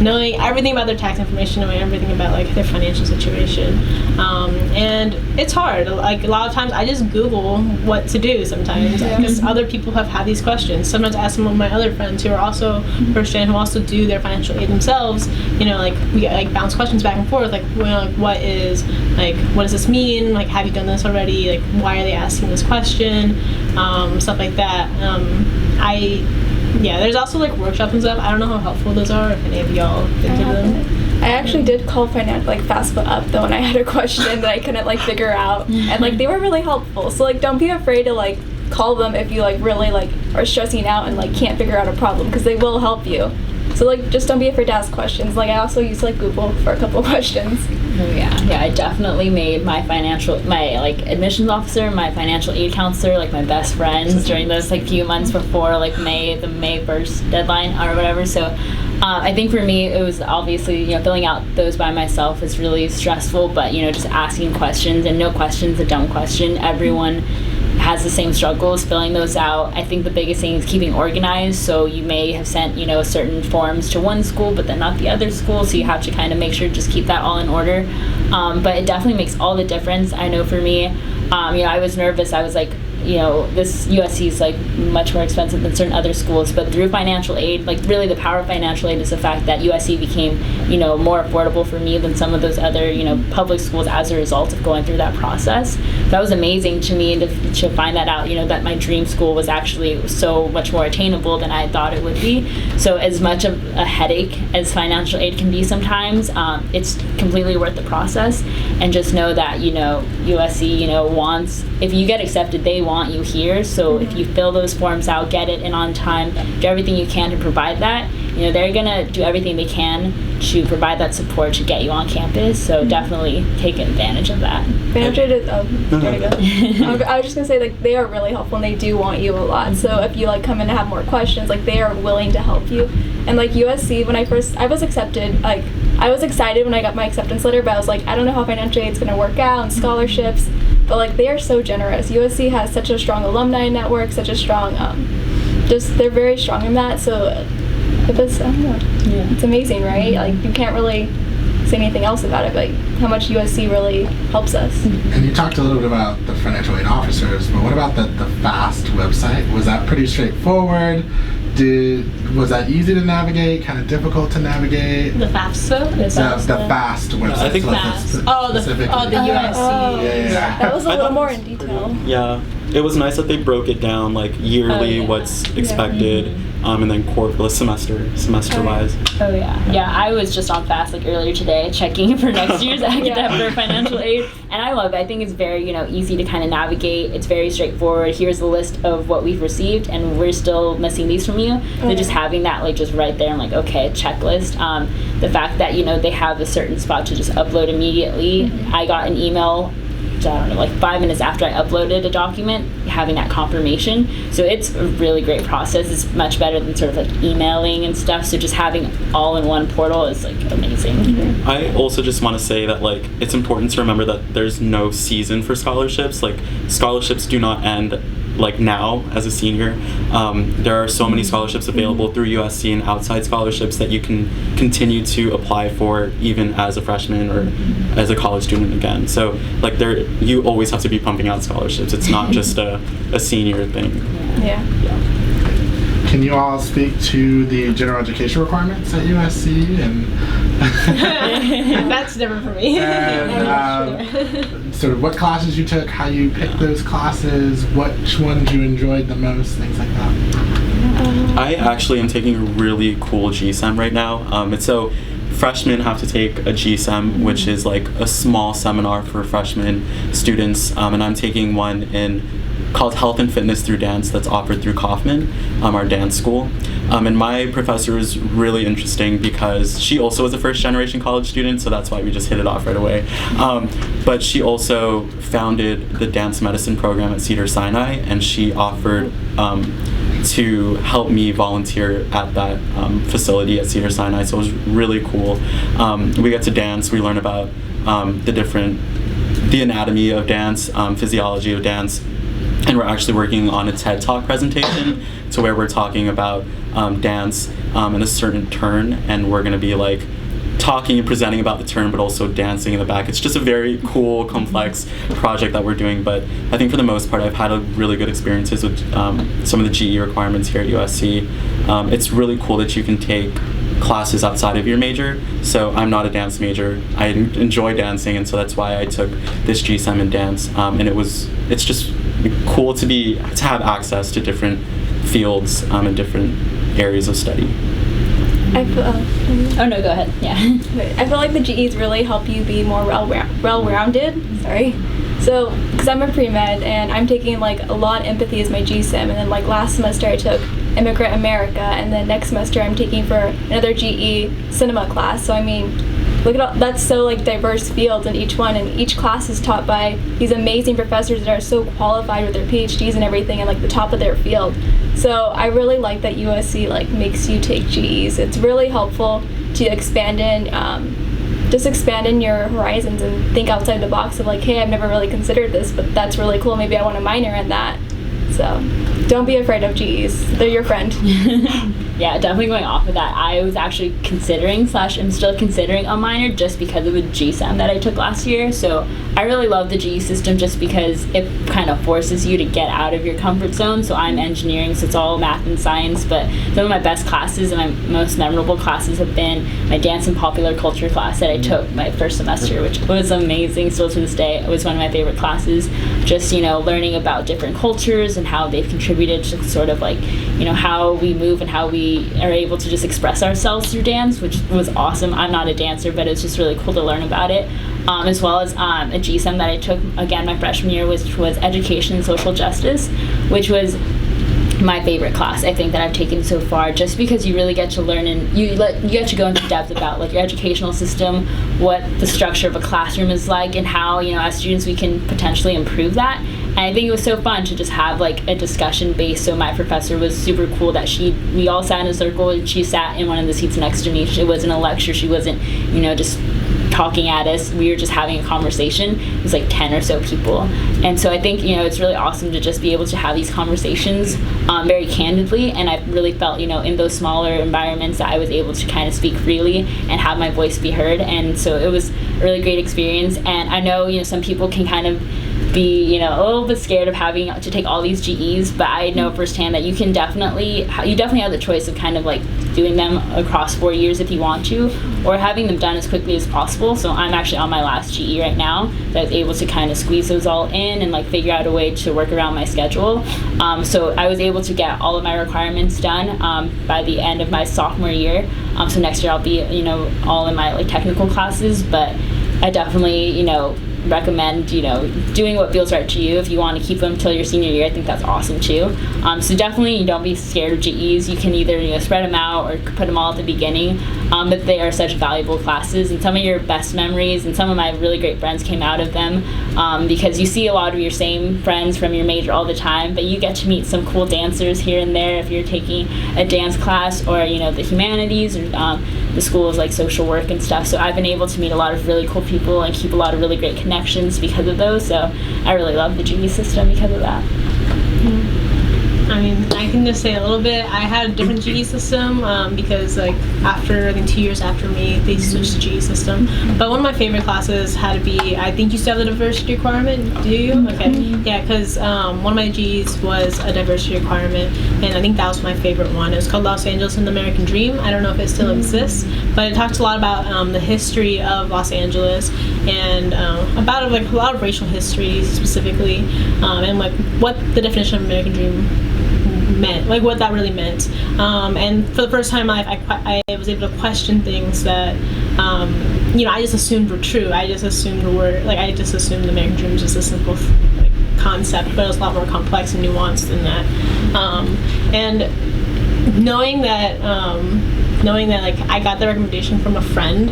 knowing everything about their tax information, knowing everything about their financial situation, and it's hard. A lot of times I just Google what to do sometimes because other people have had these questions. Sometimes I ask some of my other friends who are also first gen, who also do their financial aid themselves. We bounce questions back and forth. What does this mean? Have you done this already? Why are they asking this question? Stuff like that. There's also workshops and stuff. I don't know how helpful those are. If any of y'all been to them. I actually did call FAFSA up though, and I had a question that I couldn't like figure out, and like they were really helpful. So like don't be afraid to like call them if you like really like are stressing out and like can't figure out a problem, because they will help you. So like just don't be afraid to ask questions. Like I also used like Google for a couple questions. Oh yeah, I definitely made my like admissions officer, my financial aid counselor, like my best friends during those like few months before like the May 1st deadline or whatever. So I think for me it was obviously, you know, filling out those by myself is really stressful, but you know, just asking questions, and no question's a dumb question. Everyone has the same struggles filling those out. I think the biggest thing is keeping organized. So you may have sent, you know, certain forms to one school but then not the other school, so you have to kind of make sure to just keep that all in order. But it definitely makes all the difference. I know for me, you know, I was nervous. I was like, you know, this USC is like much more expensive than certain other schools, but through financial aid, like really the power of financial aid is the fact that USC became, you know, more affordable for me than some of those other, you know, public schools as a result of going through that process. That was amazing to me to find that out, you know, that my dream school was actually so much more attainable than I thought it would be. So as much of a headache as financial aid can be sometimes, it's completely worth the process. And just know that, you know, USC, you know, wants, if you get accepted, they want you here. So if you fill those forms out, get it in on time, do everything you can to provide that, you know, they're gonna do everything they can to provide that support to get you on campus. So definitely take advantage of that. Financial aid is, I was just gonna say, like, they are really helpful and they do want you a lot. So if you like come in and have more questions, like they are willing to help you. And like USC, when I was accepted, like I was excited when I got my acceptance letter, but I was like, I don't know how financial aid's gonna work out and scholarships. But like they are so generous. USC has such a strong alumni network, such a strong, they're very strong in that. So I don't know, it's amazing, right? Like you can't really say anything else about it, but how much USC really helps us. And you talked a little bit about the financial aid officers, but what about the FAST website? Was that pretty straightforward? Was that easy to navigate? Kind of difficult to navigate? The FAFSA? The FAST website. I think FAST. The USC. Yeah. That was a little more in detail. Yeah, it was nice that they broke it down like yearly, what's expected, and then quarterly, semester-wise. Oh yeah, I was just on FAST like earlier today, checking for next year's academic financial aid, and I love it. I think it's very, you know, easy to kind of navigate. It's very straightforward. Here's the list of what we've received, and we're still missing these from you. So just having that like just right there, I'm like, okay, checklist. The fact that, you know, they have a certain spot to just upload immediately. I got an email, I don't know, like 5 minutes after I uploaded a document, having that confirmation. So it's a really great process. It's much better than sort of like emailing and stuff. So just having all in one portal is like amazing. I also just want to say that like it's important to remember that there's no season for scholarships. Like scholarships do not end like now as a senior. There are so many scholarships available through USC and outside scholarships that you can continue to apply for even as a freshman or as a college student again. So like you always have to be pumping out scholarships. It's not just a senior thing. Yeah. Can you all speak to the general education requirements at USC and That's different for me. and sort of what classes you took, how you picked those classes, which ones you enjoyed the most, things like that? I actually am taking a really cool GSEM right now. So freshmen have to take a GSEM, which is like a small seminar for freshman students, and I'm taking one called Health and Fitness Through Dance that's offered through Kaufman, our dance school. And my professor is really interesting because she also was a first-generation college student, so that's why we just hit it off right away. But she also founded the dance medicine program at Cedars-Sinai, and she offered to help me volunteer at that facility at Cedars-Sinai, so it was really cool. We get to dance, we learn about the anatomy of dance, physiology of dance, and we're actually working on a TED Talk presentation to where we're talking about dance in a certain turn, and we're going to be like talking and presenting about the turn but also dancing in the back. It's just a very cool, complex project that we're doing, but I think for the most part I've had a really good experiences with some of the GE requirements here at USC. It's really cool that you can take classes outside of your major. So I'm not a dance major. I enjoy dancing, and so that's why I took this GSEM in dance. And it's just cool to have access to different fields and different areas of study. I feel, Oh no, go ahead. Yeah. I feel like the GEs really help you be more well-rounded. Sorry. So, because I'm a pre-med and I'm taking like a lot of empathy as my GSIM, and then like last semester I took Immigrant America, and then next semester I'm taking for another GE cinema class. So I mean, look at all, that's so like diverse fields in each one, and each class is taught by these amazing professors that are so qualified with their PhDs and everything, and like the top of their field. So I really like that USC like makes you take GEs. It's really helpful to expand in your horizons and think outside the box of like, hey, I've never really considered this, but that's really cool. Maybe I want to minor in that. So don't be afraid of GEs. They're your friend. Yeah, definitely going off of that. I was actually considering / I'm still considering a minor just because of the GSEM that I took last year. So I really love the GE system just because it kind of forces you to get out of your comfort zone. So I'm engineering, so it's all math and science, but some of my best classes and my most memorable classes have been my dance and popular culture class that I took my first semester, which was amazing. Still to this day, it was one of my favorite classes. Just, learning about different cultures and how they've contributed to sort of like, how we move and how we are able to just express ourselves through dance, which was awesome. I'm not a dancer, but it's just really cool to learn about it. As well as a GSEM that I took again my freshman year, which was education and social justice, which was my favorite class I think that I've taken so far, just because you really get to learn and you get to go into depth about like your educational system, what the structure of a classroom is like, and how as students we can potentially improve that. And I think it was so fun to just have like a discussion base. So my professor was super cool that we all sat in a circle and she sat in one of the seats next to me. It wasn't a lecture. She wasn't just talking at us. We were just having a conversation. It was like 10 or so people. And so I think, it's really awesome to just be able to have these conversations very candidly. And I really felt, in those smaller environments that I was able to kind of speak freely and have my voice be heard. And so it was a really great experience. And I know, some people can kind of be a little bit scared of having to take all these GEs, but I know firsthand that you definitely have the choice of kind of like doing them across 4 years if you want to, or having them done as quickly as possible. So I'm actually on my last GE right now, that I was able to kind of squeeze those all in and like figure out a way to work around my schedule. So I was able to get all of my requirements done by the end of my sophomore year. So next year I'll be all in my like technical classes, but I definitely recommend doing what feels right to you. If you want to keep them till your senior year, I think that's awesome too. So definitely don't be scared of GEs. You can either spread them out or put them all at the beginning, but they are such valuable classes, and some of your best memories and some of my really great friends came out of them, because you see a lot of your same friends from your major all the time, but you get to meet some cool dancers here and there if you're taking a dance class, or the humanities, or the schools like social work and stuff. So I've been able to meet a lot of really cool people and keep a lot of really great connections because of those. So I really love the GE system because of that. I mean, I can just say a little bit. I had a different GE system because, like, I think 2 years after me, they switched to GE system. But one of my favorite classes had to be, I think you still have the diversity requirement, do you? Okay. Yeah, because one of my GEs was a diversity requirement, and I think that was my favorite one. It was called Los Angeles and the American Dream. I don't know if it still exists, but it talks a lot about the history of Los Angeles, and about like a lot of racial history specifically, and like what the definition of American Dream meant, like what that really meant. And for the first time I was able to question things that I just assumed were true. I just assumed the American Dream was just a simple concept, but it was a lot more complex and nuanced than that. And knowing that like I got the recommendation from a friend,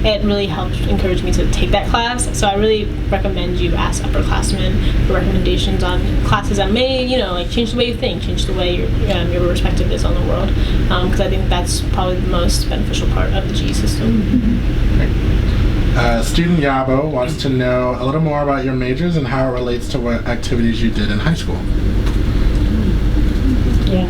it really helped encourage me to take that class. So I really recommend you ask upperclassmen for recommendations on classes that may, like change the way you think, change the way your perspective is on the world. Because I think that's probably the most beneficial part of the GE system. Student Yabo wants to know a little more about your majors and how it relates to what activities you did in high school. Yeah.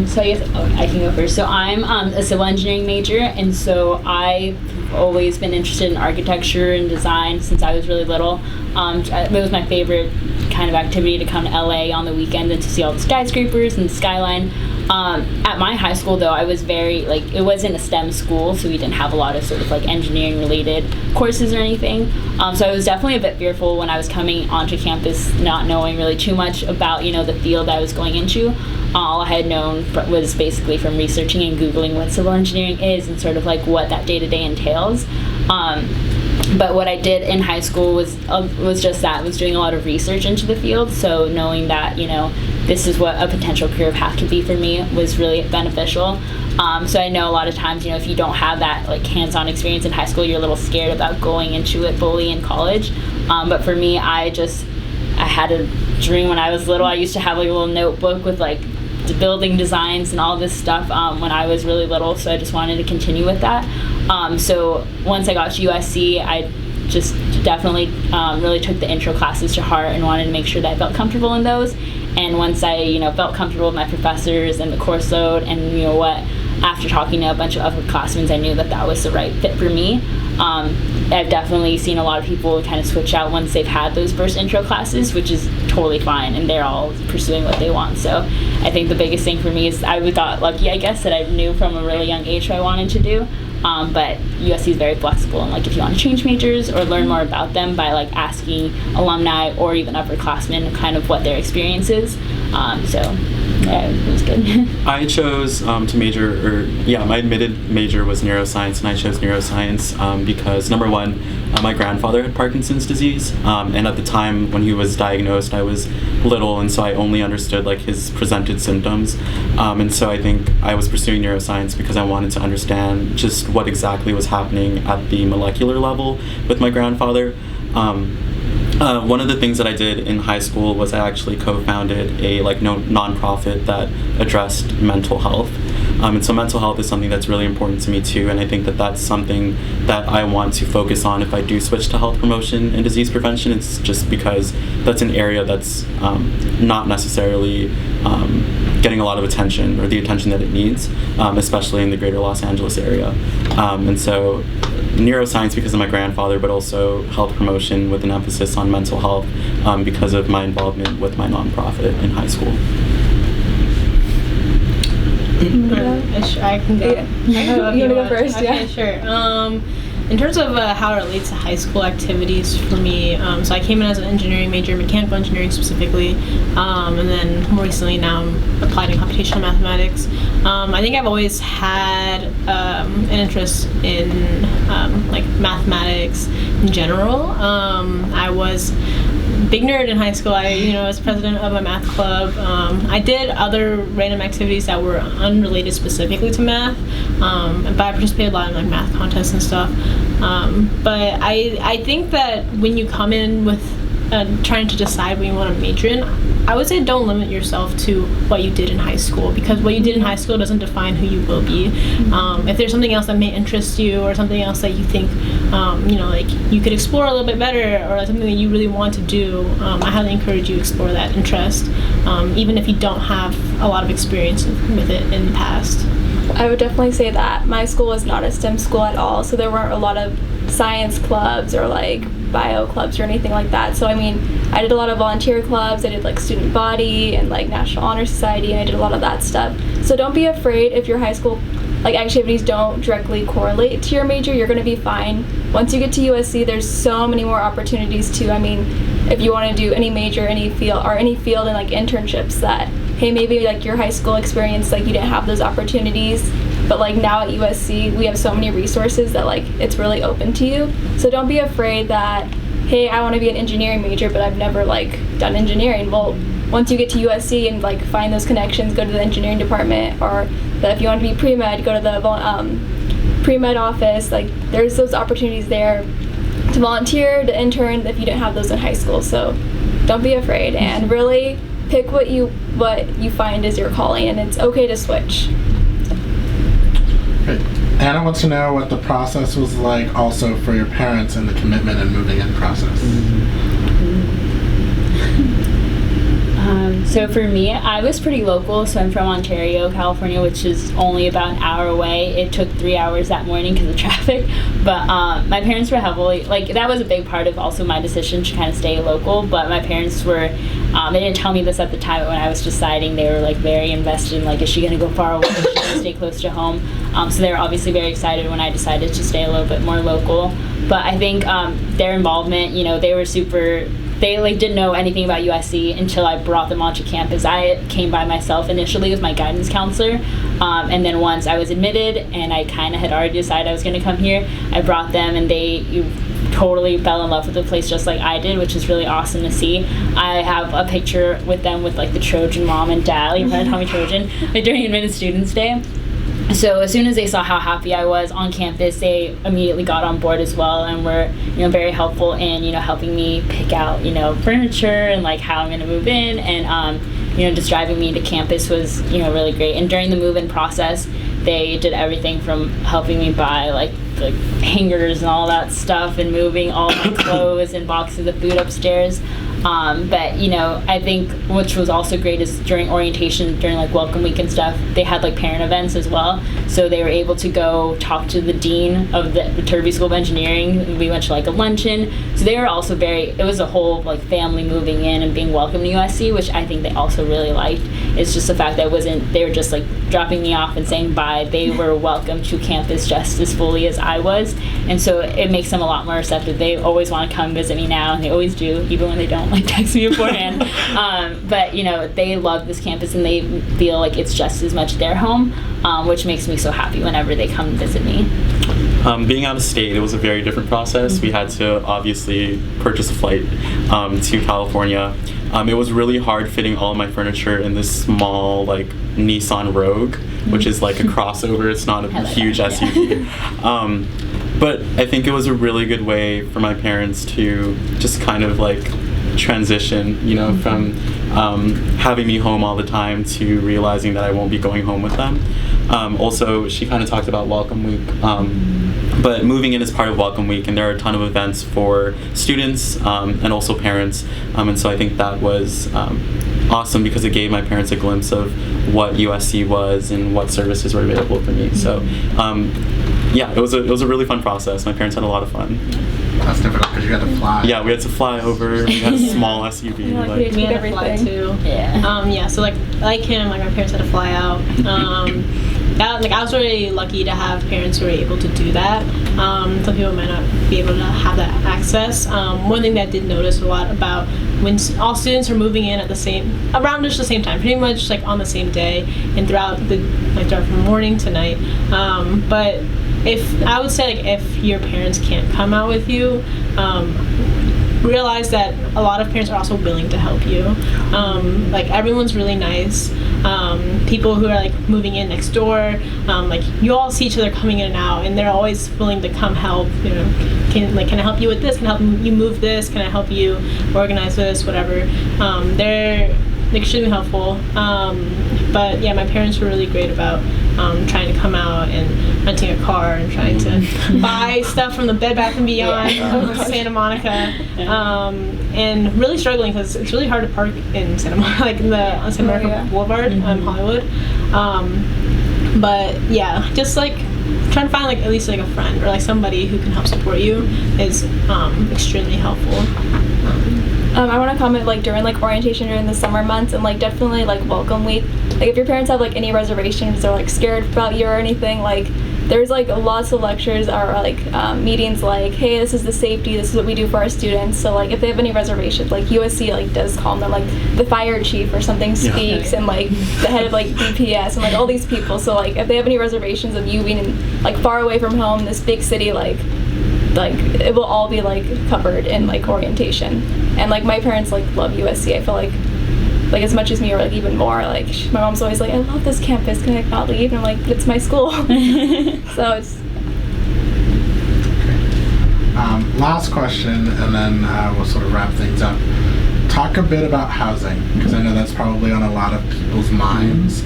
So I guess I can go first. So I'm a civil engineering major, and so I've always been interested in architecture and design since I was really little. It was my favorite kind of activity to come to LA on the weekend and to see all the skyscrapers and the skyline. At my high school, though, I was very, like, it wasn't a STEM school, so we didn't have a lot of sort of, like, engineering-related courses or anything. So I was definitely a bit fearful when I was coming onto campus, not knowing really too much about, you know, the field I was going into. All I had known was basically from researching and Googling what civil engineering is and sort of, like, what that day-to-day entails. But what I did in high school was just that, was doing a lot of research into the field. So knowing that, you know, this is what a potential career path could be for me was really beneficial. So I know a lot of times, you know, if you don't have that like hands-on experience in high school, you're a little scared about going into it fully in college. But for me, I had a dream when I was little. I used to have like a little notebook with like building designs and all this stuff when I was really little, so I just wanted to continue with that. So once I got to USC, I just definitely really took the intro classes to heart and wanted to make sure that I felt comfortable in those. And once I, you know, felt comfortable with my professors and the course load and, you know what, after talking to a bunch of upperclassmen, I knew that that was the right fit for me. I've definitely seen a lot of people kind of switch out once they've had those first intro classes, which is totally fine, and they're all pursuing what they want. So I think the biggest thing for me is I got lucky, I guess, that I knew from a really young age what I wanted to do. But USC is very flexible, and like if you want to change majors or learn more about them by like asking alumni or even upperclassmen kind of what their experience is. So yeah, it was good. I chose to major, my admitted major was neuroscience, and I chose neuroscience because number one, my grandfather had Parkinson's disease, and at the time when he was diagnosed, I was little, and so I only understood like his presented symptoms, and so I think I was pursuing neuroscience because I wanted to understand just what exactly was happening at the molecular level with my grandfather. One of the things that I did in high school was I actually co-founded a nonprofit that addressed mental health. And so mental health is something that's really important to me too, and I think that that's something that I want to focus on if I do switch to health promotion and disease prevention. It's just because that's an area that's not necessarily getting a lot of attention or the attention that it needs, especially in the greater Los Angeles area. And so neuroscience because of my grandfather, but also health promotion with an emphasis on mental health because of my involvement with my nonprofit in high school. I can go. Yeah. You want to go first? Okay, Yeah. Sure. In terms of how it relates to high school activities for me, so I came in as an engineering major, mechanical engineering specifically, and then more recently now I'm applied in computational mathematics. I think I've always had an interest in like mathematics in general. I was big nerd in high school. I was president of a math club. I did other random activities that were unrelated specifically to math, but I participated a lot in like math contests and stuff. But I think that when you come in with trying to decide what you want to major in, I would say don't limit yourself to what you did in high school, because what you did in high school doesn't define who you will be. If there's something else that may interest you or something else that you think like you could explore a little bit better, or like something that you really want to do, I highly encourage you to explore that interest, even if you don't have a lot of experience with it in the past. I would definitely say that my school was not a STEM school at all, so there weren't a lot of science clubs or like bio clubs or anything like that. So I mean, I did a lot of volunteer clubs. I did like student body and like National Honor Society, and I did a lot of that stuff. So don't be afraid if your high school like activities don't directly correlate to your major. You're going to be fine. Once you get to USC, there's so many more opportunities too. I mean, if you want to do any major, any field and like internships that, hey, maybe like your high school experience, like you didn't have those opportunities, but like now at USC we have so many resources that like it's really open to you. So don't be afraid that, hey, I want to be an engineering major but I've never like done engineering. Well, once you get to USC and like find those connections, go to the engineering department, or if you want to be pre-med, go to the pre-med office. Like there's those opportunities there to volunteer, to intern if you didn't have those in high school. So don't be afraid and really pick what you find is your calling, and it's okay to switch. Great. Anna wants to know what the process was like also for your parents and the commitment and moving in process. So for me, I was pretty local, so I'm from Ontario, California, which is only about an hour away. It took 3 hours that morning because of traffic, but my parents were heavily, like that was a big part of also my decision to kind of stay local, but my parents were They didn't tell me this at the time, but when I was deciding, they were like very invested in like, is she going to go far away? Is she going to stay close to home? So they were obviously very excited when I decided to stay a little bit more local. But I think their involvement, they were super. They like didn't know anything about USC until I brought them onto campus. I came by myself initially with my guidance counselor, and then once I was admitted and I kind of had already decided I was going to come here, I brought them, and they totally fell in love with the place just like I did, which is really awesome to see. I have a picture with them with like the Trojan mom and dad, like trying to call me Trojan, like during Admitted Students Day. So as soon as they saw how happy I was on campus, they immediately got on board as well, and were very helpful in helping me pick out furniture and like how I'm gonna move in, and just driving me to campus was really great. And during the move-in process, they did everything from helping me buy like hangers and all that stuff, and moving all my clothes and boxes of food upstairs. But I think which was also great is during orientation, during like welcome week and stuff, they had like parent events as well. So they were able to go talk to the dean of the Viterbi School of Engineering. We went to like a luncheon. So they were also it was a whole like family moving in and being welcome to USC, which I think they also really liked. It's just the fact that they were just like dropping me off and saying bye. They were welcome to campus just as fully as I was. And so it makes them a lot more receptive. They always want to come visit me now, and they always do, even when they don't like text me beforehand. But they love this campus, and they feel like it's just as much their home, which makes me so happy whenever they come visit me. Being out of state, it was a very different process. We had to obviously purchase a flight to California. It was really hard fitting all of my furniture in this small like Nissan Rogue, which is like a crossover. It's not a huge SUV. But I think it was a really good way for my parents to just kind of like transition, from having me home all the time to realizing that I won't be going home with them. Also, she kind of talked about Welcome Week, but moving in is part of Welcome Week, and there are a ton of events for students and also parents, and so I think that was awesome because it gave my parents a glimpse of what USC was and what services were available for me. So it was a really fun process. My parents had a lot of fun. That's difficult because you had to fly. Yeah, we had to fly over. We had a small SUV. We had to fly too. Yeah. So like him, like my parents had to fly out. I was really lucky to have parents who were able to do that. Some people might not be able to have that access. One thing that I did notice a lot about when all students are moving in at around just the same time, pretty much like on the same day, and throughout from morning to night. But I would say if your parents can't come out with you, realize that a lot of parents are also willing to help you. Everyone's really nice. People who are like moving in next door, you all see each other coming in and out, and they're always willing to come help. Can I help you with this? Can I help you move this? Can I help you organize this? Whatever. They're extremely helpful. But yeah, my parents were really great about trying to come out and renting a car and trying to buy stuff from the Bed Bath & Beyond of Santa Monica, and really struggling because it's really hard to park in Santa Monica, on Santa Monica Boulevard, Hollywood. But yeah, just like trying to find at least a friend or somebody who can help support you is extremely helpful. I want to comment during orientation during the summer months, and definitely welcome week. If your parents have any reservations or scared about you or anything, there's lots of lectures or meetings hey, this is the safety, this is what we do for our students. So if they have any reservations, USC does call them, the fire chief or something speaks, and the head of DPS and all these people. So if they have any reservations of you being far away from home in this big city, it will all be covered in orientation. And my parents love USC. I feel as much as me, or even more. My mom's always I love this campus, can I not leave? And I'm but it's my school. So it's last question, and then we'll sort of wrap things up. Talk a bit about housing, because I know that's probably on a lot of people's minds.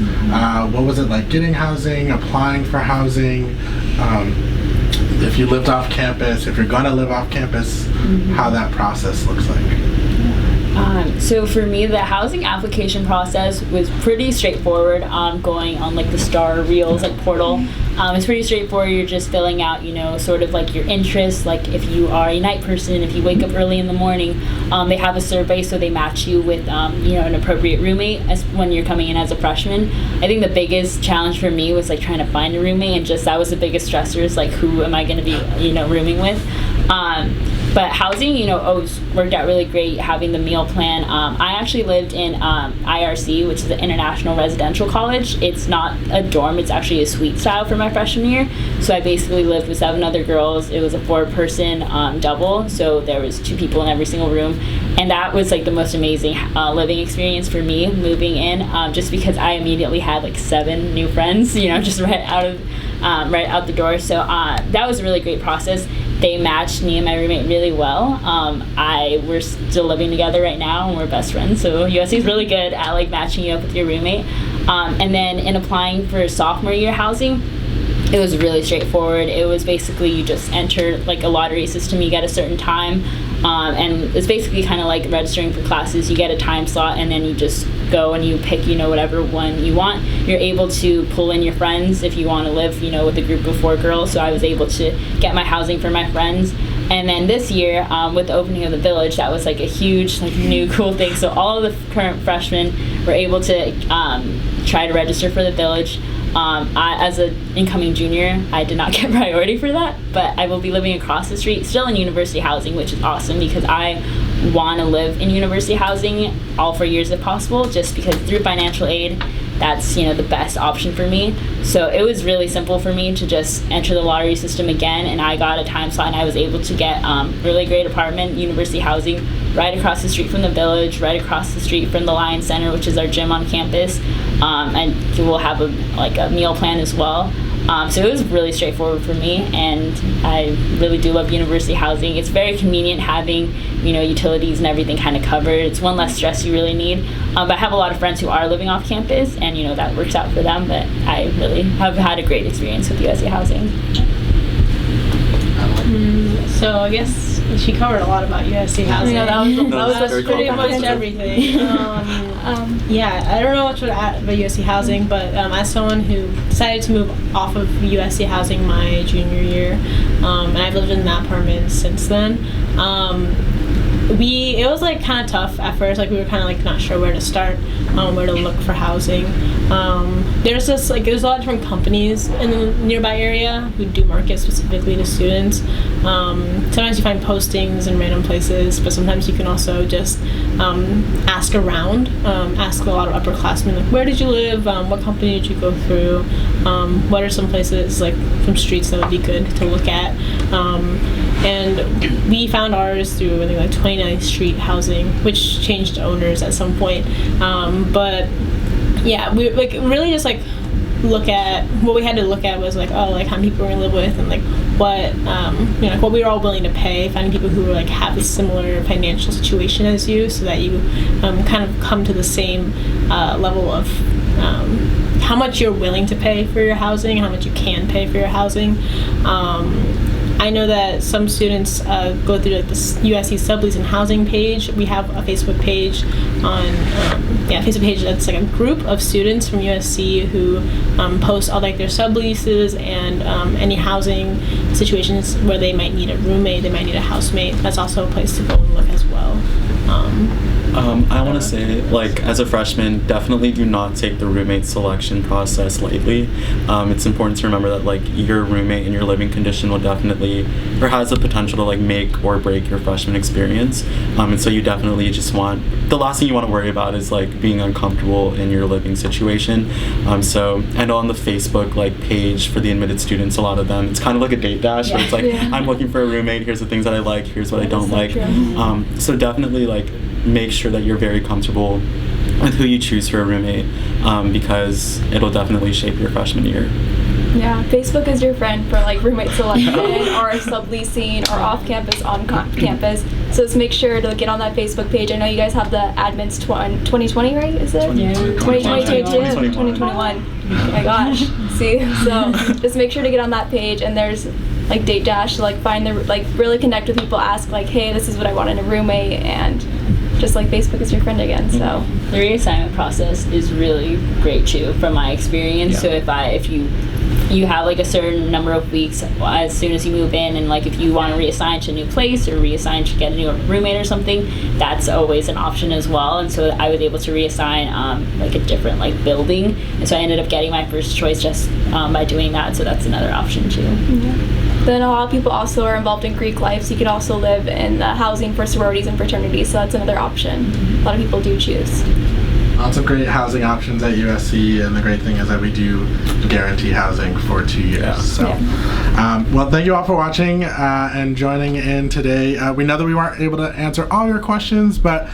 What was it like getting housing, applying for housing? If you lived off campus, if you're going to live off campus, how that process looks like. So for me, the housing application process was pretty straightforward. Going on like the Star Reels like portal, it's pretty straightforward. You're just filling out, sort of like your interests. Like if you are a night person, if you wake up early in the morning, they have a survey, so they match you with an appropriate roommate as when you're coming in as a freshman. I think the biggest challenge for me was like trying to find a roommate, and just that was the biggest stressor. Is like who am I going to be rooming with? But housing, always worked out really great, having the meal plan. I actually lived in IRC, which is an international residential college. It's not a dorm, it's actually a suite style for my freshman year. So I basically lived with 7 other girls. It was a 4-person double, so there was 2 people in every single room. And that was like the most amazing living experience for me moving in, just because I immediately had like 7 new friends, just right out the door. So that was a really great process. They matched me and my roommate really well. We're still living together right now, and we're best friends. So USC is really good at like matching you up with your roommate. And then in applying for sophomore year housing, it was really straightforward. It was basically you just enter like a lottery system. You get a certain time, and it's basically kind of like registering for classes. You get a time slot, and then you just go and you pick whatever one you want. You're able to pull in your friends if you want to live with a group of 4 girls. So I was able to get my housing for my friends. And then this year, with the opening of the Village, that was like a huge new cool thing. So all of the current freshmen were able to try to register for the Village. As an incoming junior, I did not get priority for that, but I will be living across the street, still in university housing, which is awesome because I want to live in university housing all 4 years if possible, just because through financial aid, that's the best option for me. So it was really simple for me to just enter the lottery system again, and I got a time slot, and I was able to get really great apartment, university housing, right across the street from the Village, right across the street from the Lions Center, which is our gym on campus, and we'll have a meal plan as well. So it was really straightforward for me, and I really do love university housing. It's very convenient having, utilities and everything kind of covered. It's one less stress you really need. But I have a lot of friends who are living off campus, and that works out for them. But I really have had a great experience with USC housing. So I guess she covered a lot about USC housing. That was pretty much everything. Yeah, I don't know what to add about USC housing, but as someone who decided to move off of USC housing my junior year, and I've lived in that apartment since then, it was like kind of tough at first. Like we were kind of like not sure where to start, where to look for housing. There's a lot of different companies in the nearby area who do market specifically to students. Sometimes you find postings in random places, but sometimes you can also just ask around, ask a lot of upperclassmen, like where did you live, what company did you go through, what are some places like from streets that would be good to look at. And we found ours through I think like 29th Street Housing, which changed owners at some point. But yeah, we like really just like look at what we had to look at was like how many people we're gonna live with, and like what like what we were all willing to pay, finding people who were like have a similar financial situation as you, so that you kind of come to the same level of how much you're willing to pay for your housing, how much you can pay for your housing. I know that some students go through like the USC sublease and housing page. We have a Facebook page Facebook page that's like a group of students from USC who post all like their subleases and any housing situations where they might need a roommate, they might need a housemate. That's also a place to go and look as well. I want to say, like, as a freshman, definitely do not take the roommate selection process lightly. It's important to remember that, like, your roommate and your living condition will definitely, or has the potential to, like, make or break your freshman experience. And so you definitely just the last thing you want to worry about is, like, being uncomfortable in your living situation. So I know on the Facebook, like, page for the admitted students, a lot of them, it's kind of like a date dash, where it's like, I'm looking for a roommate, here's the things that I like, here's what I don't like. So definitely, like, make sure that you're very comfortable with who you choose for a roommate, because it'll definitely shape your freshman year. Yeah, Facebook is your friend for like roommate selection or subleasing or off campus, on campus. So just make sure to get on that Facebook page. I know you guys have the admins 2020, right? Is it? 2022, 2021. Oh my gosh. See, so just make sure to get on that page, and there's like date dash to like find the really connect with people, ask like, hey, this is what I want in a roommate, and just like Facebook is your friend again. So the reassignment process is really great too, from my experience. Yeah. So if you have like a certain number of weeks as soon as you move in, and like if you want to reassign to a new place or reassign to get a new roommate or something, that's always an option as well. And so I was able to reassign like a different like building, and so I ended up getting my first choice just by doing that. So that's another option too. Then a lot of people also are involved in Greek life, so you can also live in the housing for sororities and fraternities, so that's another option a lot of people do choose. Lots of great housing options at USC, and the great thing is that we do guarantee housing for 2 years. Yeah. So, well, thank you all for watching and joining in today. We know that we weren't able to answer all your questions, but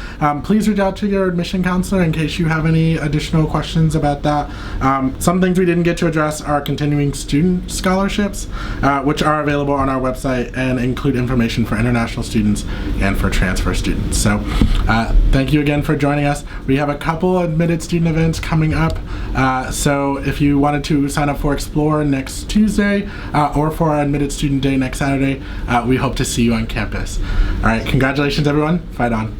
please reach out to your admission counselor in case you have any additional questions about that. Some things we didn't get to address are continuing student scholarships, which are available on our website and include information for international students and for transfer students. So, thank you again for joining us. We have a couple admitted student events coming up, so if you wanted to sign up for Explore next Tuesday or for our admitted student day next Saturday, we hope to see you on campus. All right, congratulations everyone. Fight on.